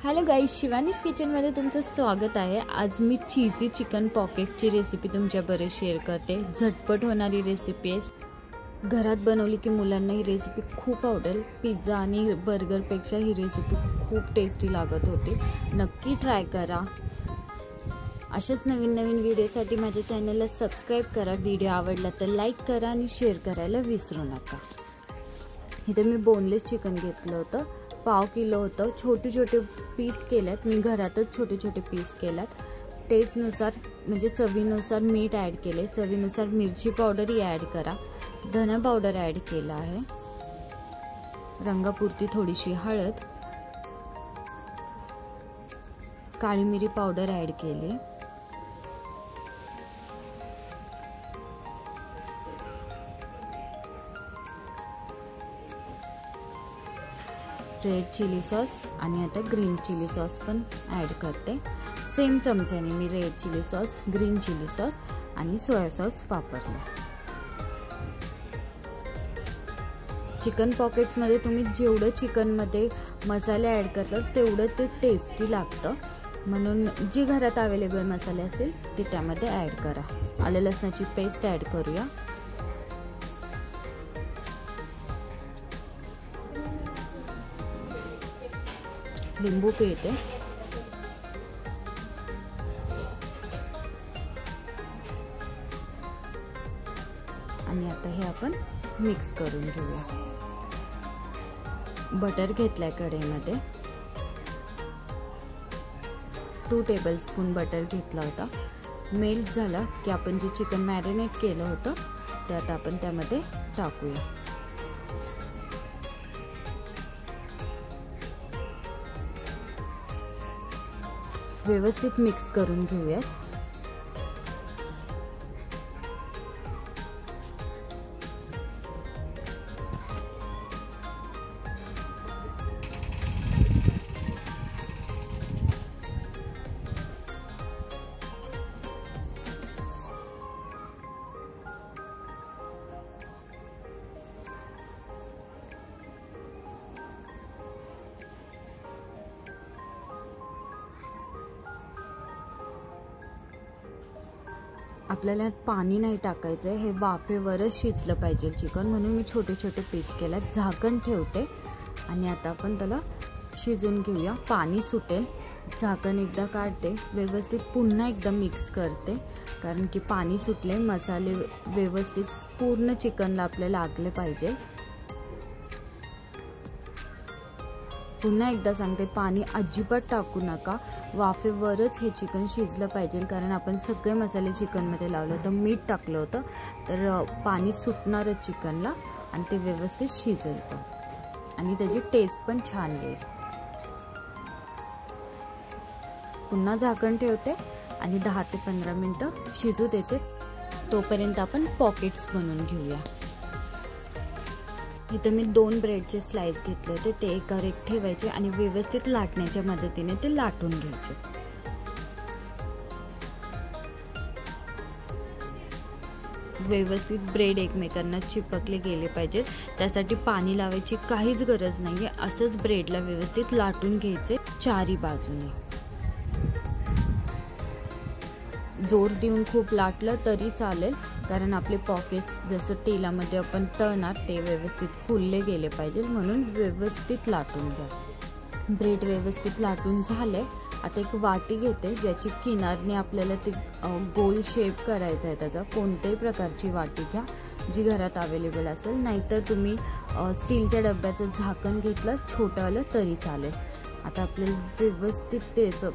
Hello guys, Shivani's किचनमध्ये तुमचं स्वागत आहे। आज मी चीजी चिकन पॉकेटची रेसिपी तुमच्याबरोबर शेअर करते। झटपट होणारी रेसिपी आहे। घरात बनवली की मुलांना ही रेसिपी खूप आवडेल। पिझ्झा आणि बर्गरपेक्षा ही रेसिपी खूप टेस्टी लागत होती। नक्की ट्राय करा। अशाच नवीन नवीन व्हिडिओसाठी माझ्या चॅनलला सबस्क्राइब करा। व्हिडिओ आवडला तर लाईक करा आणि शेअर करायला विसरू नका। इथे मी बोनलेस चिकन घेतलं होतं, पाव किलो होतं। छोटे छोटे पीस केलेत मी, घरातच छोटे छोटे पीस केलेत। टेस्टनुसार म्हणजे चवीनुसार मीठ ॲड केले, चवीनुसार मिरची पावडरही ॲड करा। धना पावडर ॲड केला आहे, रंगापुरती थोडीशी हळद, काळी मिरी पावडर ॲड केली, रेड चिली सॉस आणि आता ग्रीन चिली सॉस पण ॲड करते। सेम चमच्याने मी red chilli sauce, green chilli sauce आणि सोया सॉस वापरला। चिकन पॉकेट्समध्ये तुम्ही जेवढं चिकनमध्ये मसाले ॲड करतात तेवढं ते टेस्टी लागतं, म्हणून जी घरात अवेलेबल मसाले असतील ते त्यामध्ये ॲड करा। आलं लसणाची पेस्ट ॲड करूया, लिंबू पिळते, आणि आता हे आपण मिक्स करून घेऊया। बटर घेतलाय कढईमध्ये, 2 टेबलस्पून बटर घेतला होता। मेल्ट झाला की आपण जे चिकन मॅरिनेट केलं होतं ते आता आपण त्यामध्ये टाकूया। व्यवस्थित मिक्स करून घेऊयात। आपल्याला पाणी नाही टाकायचं आहे, हे वाफेवरच शिजलं पाहिजे चिकन, म्हणून मी छोटे छोटे पीस केले। झाकण ठेवते आणि आता आपण त्याला शिजून घेऊया। पाणी सुटेल, झाकण एकदा काढते, व्यवस्थित पुन्हा एकदा मिक्स करते, कारण की पाणी सुटले, मसाले व्यवस्थित पूर्ण चिकनला आपल्याला लागले पाहिजे। पुन्हा एकदा सांगते, पाणी अजिबात टाकू नका, वाफेवरच हे चिकन शिजलं पाहिजे, कारण आपण सगळे मसाले चिकनमध्ये लावलं तर मीठ टाकलं होतं, तर पाणी सुटणारच चिकनला आणि ते व्यवस्थित शिजेल आणि त्याची टेस्ट पण छान येईल। पुन्हा झाकण ठेवते आणि 10 ते 15 मिनिटं शिजू देते। तोपर्यंत आपण पॉकेट्स बनवून घेऊया। इथे मी 2 ब्रेडचे स्लाइस घेतले होते, ते एकावर एक ठेवायचे आणि व्यवस्थित लाटण्याच्या मदतीने ते लाटून घ्यायचे। व्यवस्थित ब्रेड एकमेकांना चिपकले गेले पाहिजेत, त्यासाठी पाणी लावायची काहीच गरज नाहीये। असंच ब्रेडला व्यवस्थित लाटून घ्यायचे चारी बाजूने। जोर देऊन खूप लाटलं तरी चालेल, कारण आपले पॉकेट्स जसं तेलामध्ये आपण तळणार ते व्यवस्थित फुलले गेले पाहिजे, म्हणून व्यवस्थित लाटून घ्या। ब्रेड व्यवस्थित लाटून झाले। आता एक वाटी घेते, ज्याची किनारने आपल्याला ते गोल शेप करायचा आहे। त्याचा कोणत्याही प्रकारची वाटी घ्या जी घरात अवेलेबल असेल, नाहीतर तुम्ही स्टीलच्या डब्याचं झाकण घेतलं छोटंवालं तरी चालेल। आता आपल्याला व्यवस्थित ते असं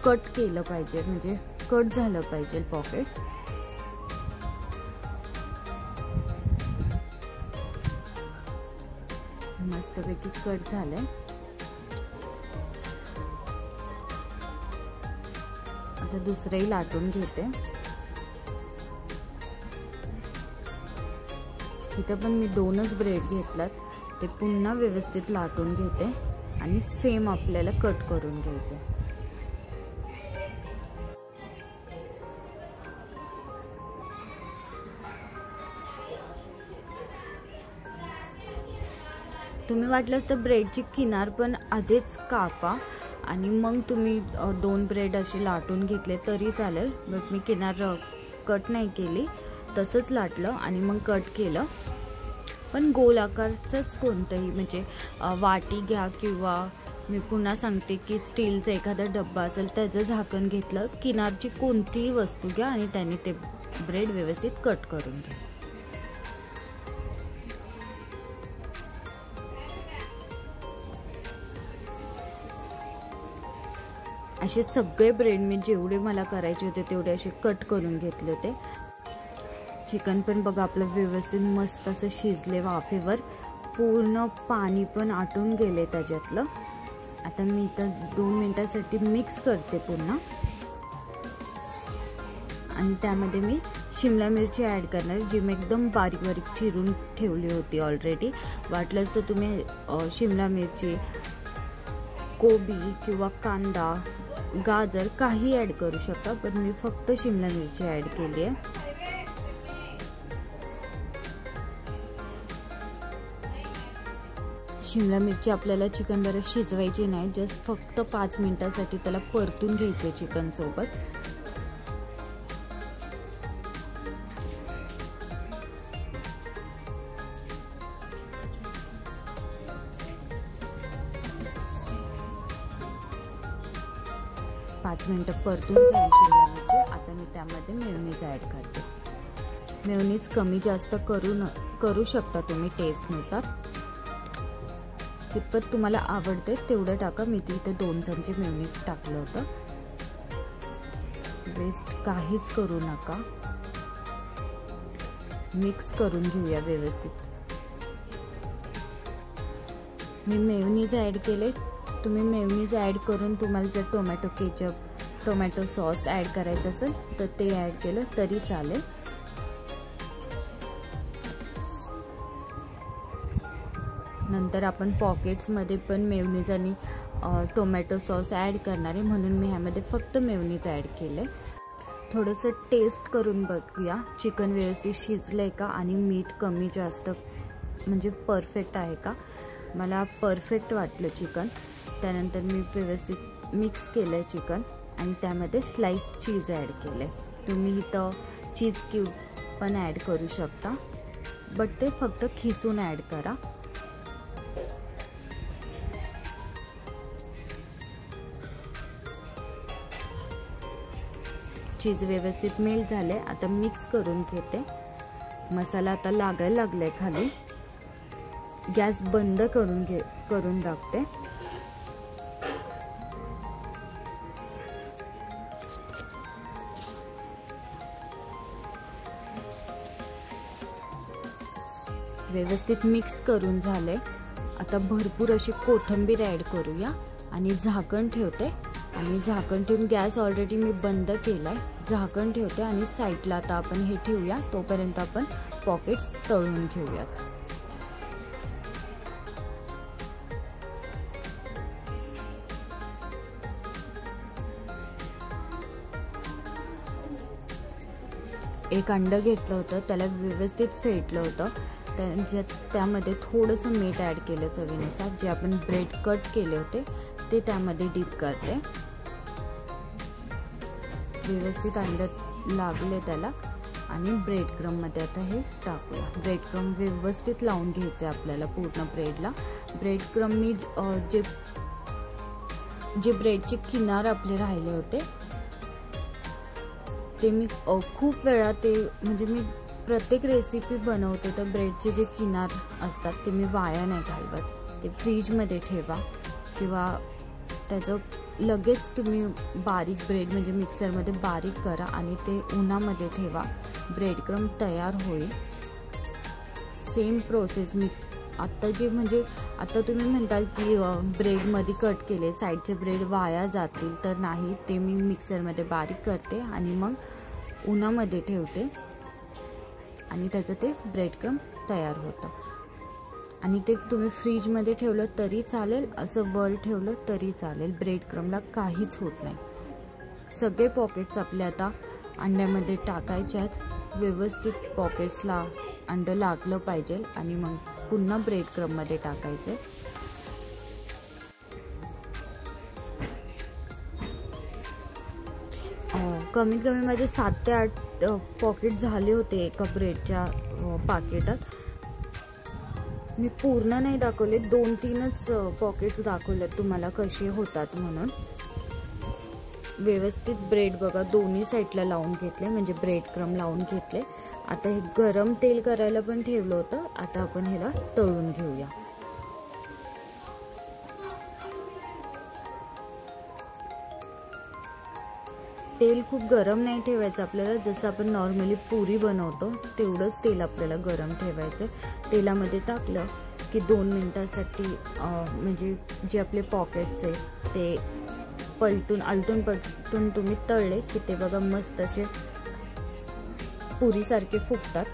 कट केलं पाहिजे, म्हणजे कट झालं पाहिजे पॉकेट। मस्तपैकी कट झालंय। आता दुसरंही लाटून घेते। इथं पण मी 2च ब्रेड घेतलात, ते पुन्हा व्यवस्थित लाटून घेते आणि सेम आपल्याला कट करून घ्यायचं। तुम्ही वाटलंच तर ब्रेडची किनार पण आधीच कापा आणि मग तुम्ही 2 ब्रेड असे लाटून घेतले तरी चालेल. बट मी किनार कट नाही केली, तसंच लाटलं आणि मग कट केलं. पण गोल आकारचंच कोणतंही, म्हणजे वाटी घ्या किंवा मी पुन्हा सांगते की स्टीलचा एखादा डब्बा असेल त्याचं झाकण घेतलं, किनारची कोणतीही वस्तू घ्या आणि त्याने ते ब्रेड व्यवस्थित कट करून घ्या. असे सगळे ब्रेड मी जेवढे मला करायचे होते तेवढे असे कट करून घेतले होते. चिकन पण बघा आपलं व्यवस्थित मस्त असं शिजले वाफेवर, पूर्ण पाणी पण आटून गेले त्याच्यातलं. आता मी इथं 2 मिनिटासाठी मिक्स करते पुन्हा आणि त्यामध्ये मी शिमला मिरची ॲड करणार, जी मी एकदम बारीक बारीक चिरून ठेवली होती ऑलरेडी. वाटलंच तर तुम्ही शिमला मिरची, कोबी किंवा कांदा, गाजर काही ॲड करू शकता, पण मी फक्त शिमला मिरची ॲड केली आहे. शिमला मिरची आपल्याला चिकन बरं शिजवायची नाही, जस्ट फक्त 5 मिनिटासाठी त्याला परतून घ्यायचे चिकन सोबत. पाच मिनिटं परतून झाली शिमला मिरची. आता मी त्यामध्ये मेयोनीज ॲड करते. मेयोनीज कमी जास्त करू शकता तुम्ही टेस्टनुसार, कितपत तुम्हाला आवडते तेवढं टाका. मी इथे 2 चमचे मेयोनीज टाकलं होतं. वेस्ट काहीच करू नका, मिक्स करून घेऊया व्यवस्थित. मी मेयोनीज ॲड केले. तुम्ही मेयोनीज ॲड करून तुम्हाला जर tomato ketchup, tomato sauce add करायचं असेल तर ते ॲड केलं तरी चालेल. नंतर आपण पॉकेट्समध्ये पण मेयोनीज आणि टोमॅटो सॉस ॲड करणार आहे, म्हणून मी ह्यामध्ये फक्त मेयोनीज ॲड केले. थोडंसं टेस्ट करून बघूया चिकन व्यवस्थित शिजलं आहे का आणि मीठ कमी जास्त म्हणजे परफेक्ट आहे का. मला परफेक्ट वाटलं चिकन. त्यानंतर मी व्यवस्थित मिक्स केलं आहे चिकन आणि त्यामध्ये स्लाइस्ड चीज ॲड केलं आहे. तुम्ही इथं चीज क्यूब्स पण ॲड करू शकता, बट ते फक्त खिसून ॲड करा. चीज व्यवस्थित मेल्ट झाले. आता मिक्स करून घेते. मसाला आता लागायला लागलाय खाली. गॅस बंद करून टाकते. व्यवस्थित मिक्स करून झाले. आता भरपूर अशी कोथिंबीर ॲड करूया आणि झाकण ठेवते. आणि झाकण ठेवून गॅस ऑलरेडी मी बंद केला आहे. झाकण ठेवते आणि साईडला आता आपण हे ठेवूया. तोपर्यंत आपण पॉकेट्स तळून घेऊयात. एक अंडं घेतलं होतं, त्याला व्यवस्थित फेटलं होतं. त्यामध्ये थोडंसं मीठ ॲड केलं चवीनुसार. जे आपण ब्रेड कट केले होते ते त्यामध्ये डीप करते. व्यवस्थित अंडं लागले त्याला आणि ब्रेड क्रममध्ये आता हे टाकूया. ब्रेड क्रम व्यवस्थित लावून घ्यायचे आपल्याला पूर्ण ब्रेडला. ब्रेड क्रम मी जे ब्रेडचे किनार आपले राहिले होते ते मी खूप वेळा म्हणजे मी प्रत्येक रेसिपी बनवते तर ब्रेडचे जे किनार असतात ते मी वाया नाही घालवत. ते फ्रीजमध्ये ठेवा किंवा त्याचं लगेच तुम्ही बारीक ब्रेड म्हणजे मिक्सरमध्ये बारीक करा आणि ते उन्हामध्ये ठेवा. ब्रेड क्रम तयार होईल. सेम प्रोसेस मी आत्ता म्हणजे आता तुम्ही म्हणताल की ब्रेडमध्ये कट केले साईडचे ब्रेड वाया जातील, तर नाही. ते मी मिक्सरमध्ये बारीक करते आणि मग उन्हामध्ये ठेवते आणि त्याचं ते ब्रेड क्रम तयार होतं. आणि ते तुम्ही फ्रीजमध्ये ठेवलं तरी चालेल, असं वर ठेवलं तरी चालेल. ब्रेड क्रमला काहीच होत नाही. सगळे पॉकेट्स आपले आता अंड्यामध्ये टाकायचे आहेत. व्यवस्थित पॉकेट्सला अंडं लागलं पाहिजे आणि मग पुन्हा ब्रेड क्रममध्ये टाकायचे. कमीत कमी माझे 7 ते 8 पॉकेट झाले होते एका ब्रेडच्या पाकिटात. मी पूर्ण नाही दाखवले, 2-3च पॉकेट्स दाखवलेत तुम्हाला कसे होतात म्हणून. व्यवस्थित ब्रेड बघा दोन्ही साईडला लावून घेतले, म्हणजे ब्रेड क्रम लावून घेतले. आता हे गरम तेल करायला पण ठेवलं होतं. आता आपण ह्याला तळून घेऊया. तेल खूप गरम नाही ठेवायचं आपल्याला, जसं आपण नॉर्मली पुरी बनवतो तेवढंच तेल आपल्याला गरम ठेवायचं. तेलामध्ये टाकलं की 2 मिनिटासाठी म्हणजे जे आपले पॉकेट्स आहेत ते आलटून पलटून तुम्ही तळले की ते बघा मस्त असे पुरीसारखे फुगतात.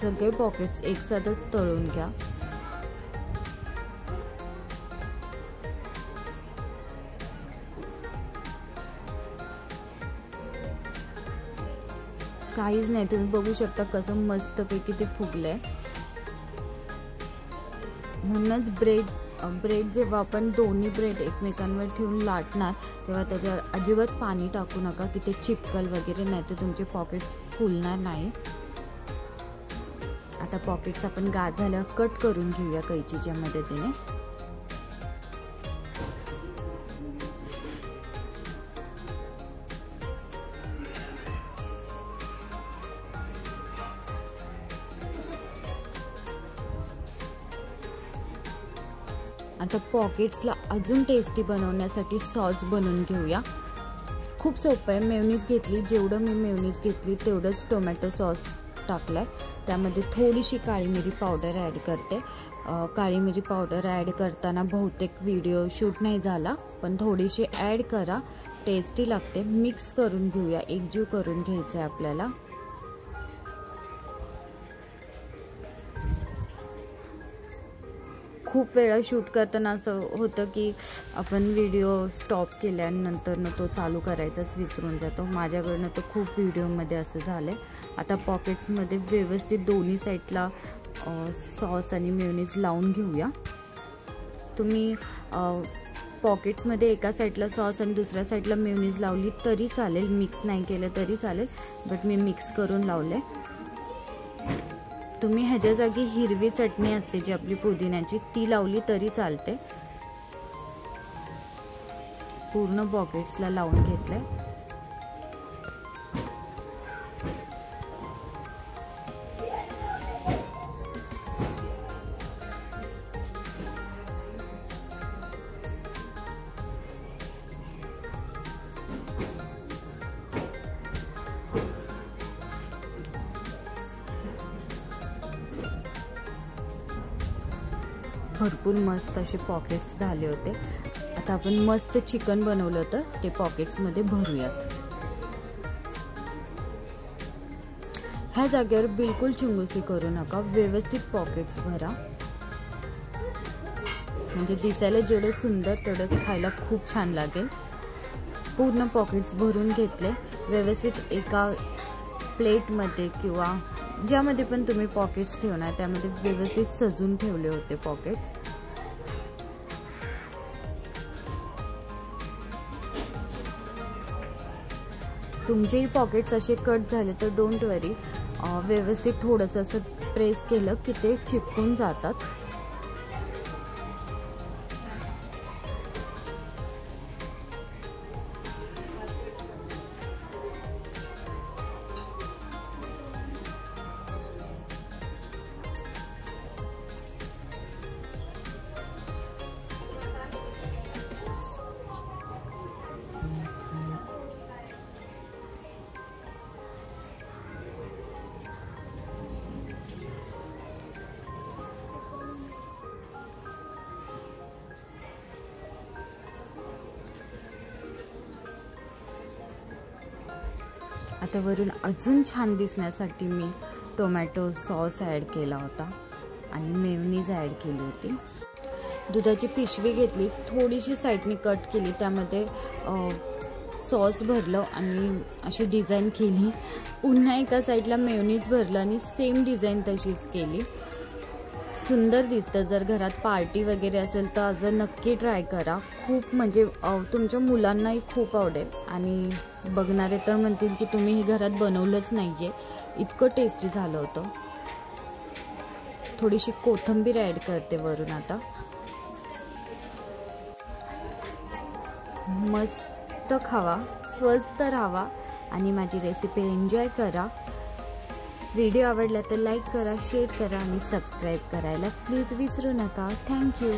सगळे पॉकेट्स एकसाथच तळून घ्या. काहीच नाही, तुम्ही बघू शकता कसं मस्तपैकी ते फुगलंय. म्हणूनच ब्रेड जेव्हा आपण दोन्ही ब्रेड एकमेकांवर ठेवून लाटणार तेव्हा त्याच्यावर अजिबात पाणी टाकू नका की ते चिपकल वगैरे, नाही तर तुमचे पॉकेट्स फुलणार नाही. आता पॉकेट्स आपण गार झाल्यावर कट करून घेऊया कैचीच्या मदतीने. आता पॉकेट्सला अजून टेस्टी बनवण्यासाठी सॉस बनवून घेऊया. खूप सोपं आहे. मेयोनीज घेतली, जेवढं मी मेयोनीज घेतली तेवढंच टोमॅटो सॉस टाकलाय. त्यामध्ये थोडीशी काळी मिरी पावडर ॲड करते. काळी मिरी पावडर ॲड करताना बहुतेक व्हिडिओ शूट नाही झाला, पण थोडीशी ॲड करा, टेस्टी लागते. मिक्स करून घेऊया, एकजीव करून घ्यायचं आहे आपल्याला. खूप वेळा शूट करताना असं होतं की आपण व्हिडिओ स्टॉप केल्यानंतर तो चालू करायचाच विसरून जातो. माझ्याकडनं तर खूप व्हिडिओमध्ये असं झालं आहे. आता पॉकेट्समध्ये व्यवस्थित दोन्ही साईडला सॉस आणि मेयोनीज लावून घेऊया. तुम्ही पॉकेट्समध्ये एका साईडला सॉस आणि दुसऱ्या साईडला मेयोनीज लावली तरी चालेल, मिक्स नाही केलं तरी चालेल, बट मी मिक्स करून लावलं आहे. तुम्ही ह्याच्या जागी हिरवी चटणी असते जी आपली पुदिन्याची, ती लावली तरी चालते. पूर्ण पॉकेट्सला लावून घेतलंय. भरपूर मस्त असे पॉकेट्स झाले होते. आता आपण मस्त चिकन बनवलं होतं ते पॉकेट्समध्ये भरूयात. ह्या जागेवर बिलकुल चुंगुसी करू नका, व्यवस्थित पॉकेट्स भरा. म्हणजे दिसायला जेवढं सुंदर तेवढंच खायला खूप छान लागेल. पूर्ण पॉकेट्स भरून घेतले. व्यवस्थित एका प्लेटमध्ये किंवा ज्यामध्ये पण तुम्ही पॉकेट्स ठेवणार त्यामध्ये व्यवस्थित सजून ठेवले होते पॉकेट्स. तुमचेही पॉकेट्स असे कट झाले तर डोंट वरी, व्यवस्थित थोडंसं असं प्रेस केलं की ते चिपकून जातात. आता वरून अजून छान दिसण्यासाठी मी टोमॅटो सॉस ॲड केला होता आणि मेयोनीज ॲड केली होती. दुधाची पिशवी घेतली, थोडीशी साईडनी कट केली, त्यामध्ये सॉस भरलं आणि अशी डिझाईन केली. पुन्हा एका साईडला मेयोनीज भरलं आणि सेम डिझाईन तशीच केली. सुंदर दिसतं. जर घरात पार्टी वगैरे असेल तर आज नक्की ट्राय करा. खूप म्हणजे तुमच्या मुलांनाही खूप आवडेल आणि बघणारे तर म्हणतील की तुम्ही ही घरात बनवलंच नाही आहे, इतकं टेस्टी झालं होतं. थोडीशी कोथिंबीर ॲड करते वरून. आता मस्त खावा, स्वस्त राहावा आणि माझी रेसिपी एन्जॉय करा. व्हिडिओ आवडला तर लाईक करा, शेअर करा आणि सबस्क्राईब करायला प्लीज विसरू नका. थँक्यू.